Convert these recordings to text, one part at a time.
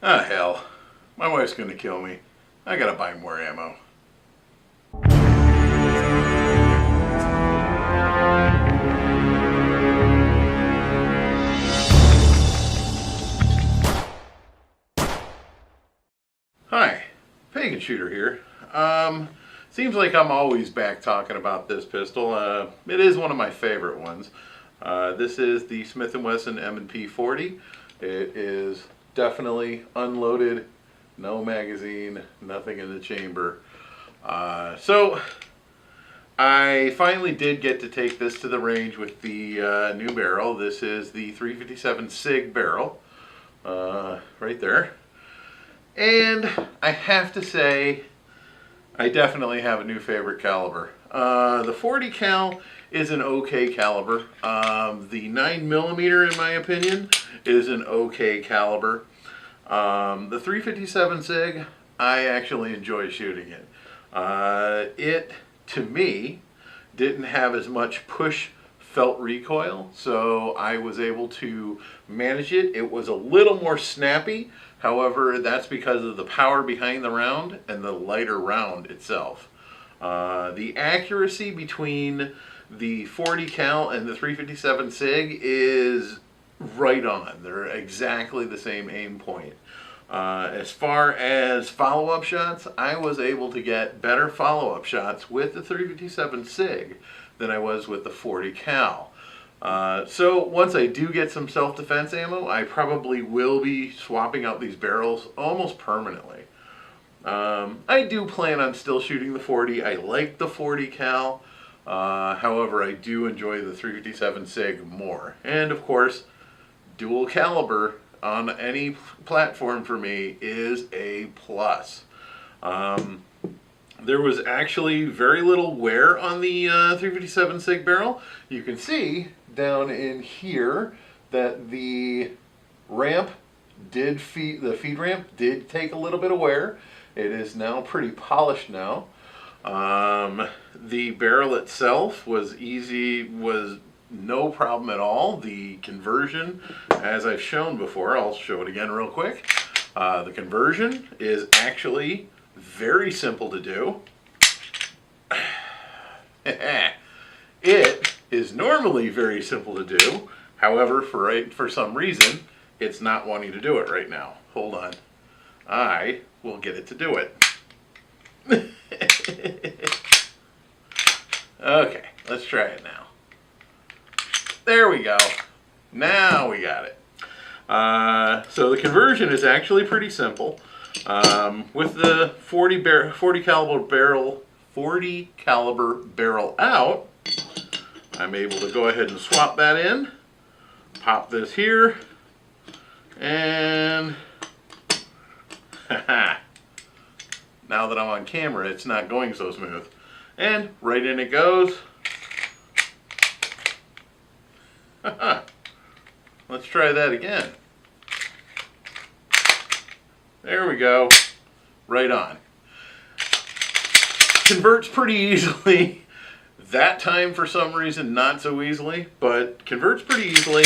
Ah, hell. My wife's gonna kill me. I gotta buy more ammo. Hi, Pagan Shooter here. Seems like I'm always back talking about this pistol. It is one of my favorite ones. This is the Smith & Wesson M&P 40. It is definitely unloaded, no magazine, nothing in the chamber. So I finally did get to take this to the range with the new barrel. This is the 357 Sig barrel, right there. And I have to say, I definitely have a new favorite caliber. The 40 cal is an okay caliber. The 9mm, in my opinion, is an okay caliber. The 357 Sig, I actually enjoy shooting it. It, to me, didn't have as much push felt recoil, so I was able to manage it. It was a little more snappy. However, that's because of the power behind the round and the lighter round itself. The accuracy between the 40 cal and the 357 Sig is right on. They're exactly the same aim point. As far as follow-up shots, I was able to get better follow-up shots with the 357 Sig than I was with the 40 cal. So once I do get some self-defense ammo, I probably will be swapping out these barrels almost permanently. I do plan on still shooting the 40. I like the 40 cal. However, I do enjoy the 357 Sig more. And of course, dual caliber on any platform for me is a plus. There was actually very little wear on the 357 Sig barrel. You can see down in here that the ramp did the feed ramp did take a little bit of wear. It is now pretty polished now. The barrel itself was no problem at all. The conversion, as I've shown before, I'll show it again real quick. The conversion is actually very simple to do. It is normally very simple to do. However, for some reason, it's not wanting to do it right now. Hold on. I will get it to do it. Okay, let's try it now. There we go. Now we got it. So the conversion is actually pretty simple. With the 40 caliber barrel out, I'm able to go ahead and swap that in. Pop this here, and now that I'm on camera, it's not going so smooth. And right in it goes. Let's try that again. There we go. Right on. Converts pretty easily. That time, for some reason, not so easily, but converts pretty easily.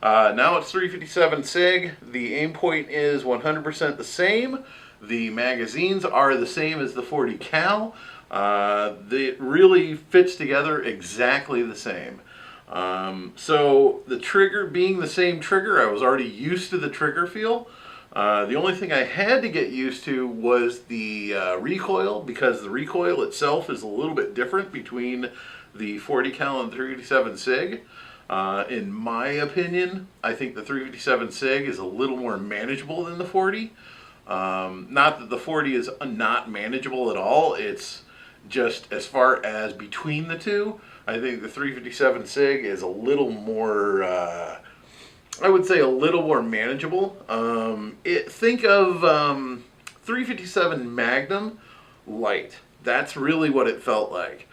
Now it's 357 Sig. The aim point is 100% the same. The magazines are the same as the 40 cal. It really fits together exactly the same. So the trigger being the same trigger, I was already used to the trigger feel. The only thing I had to get used to was the recoil, because the recoil itself is a little bit different between the 40 cal and 357 Sig. In my opinion, I think the 357 Sig is a little more manageable than the 40. Not that the 40 is not manageable at all. It's just as far as between the two, I think the 357 Sig is a little more, I would say a little more manageable. Think of 357 Magnum Light. That's really what it felt like.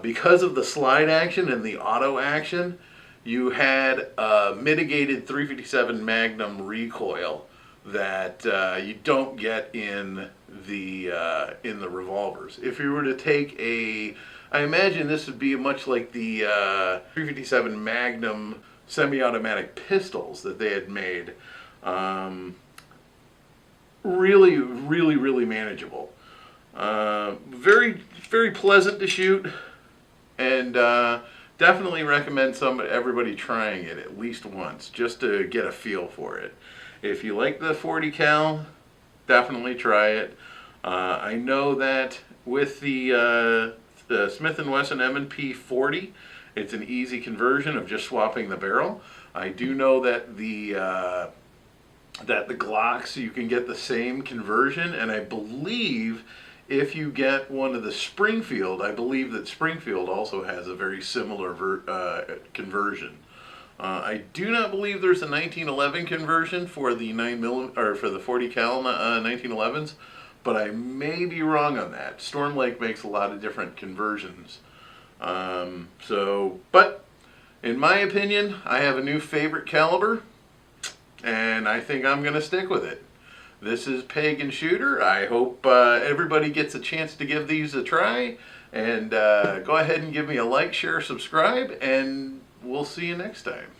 Because of the slide action and the auto action, you had a mitigated 357 Magnum recoil that you don't get in the revolvers. If you were to take I imagine this would be much like the 357 Magnum semi-automatic pistols that they had made. really, really, really manageable. Very, very pleasant to shoot, and definitely recommend everybody trying it at least once just to get a feel for it. If you like the 40 cal, definitely try it. I know that with the Smith & Wesson M&P 40, it's an easy conversion of just swapping the barrel. I do know that the Glocks, you can get the same conversion, and I believe if you get one of the Springfield, I believe that Springfield also has a very similar conversion. I do not believe there's a 1911 conversion for the 9mm or for the 40 cal 1911s, but I may be wrong on that. Storm Lake makes a lot of different conversions. But in my opinion, I have a new favorite caliber, and I think I'm going to stick with it. This is Pagan Shooter. I hope everybody gets a chance to give these a try, and go ahead and give me a like, share, subscribe, and we'll see you next time.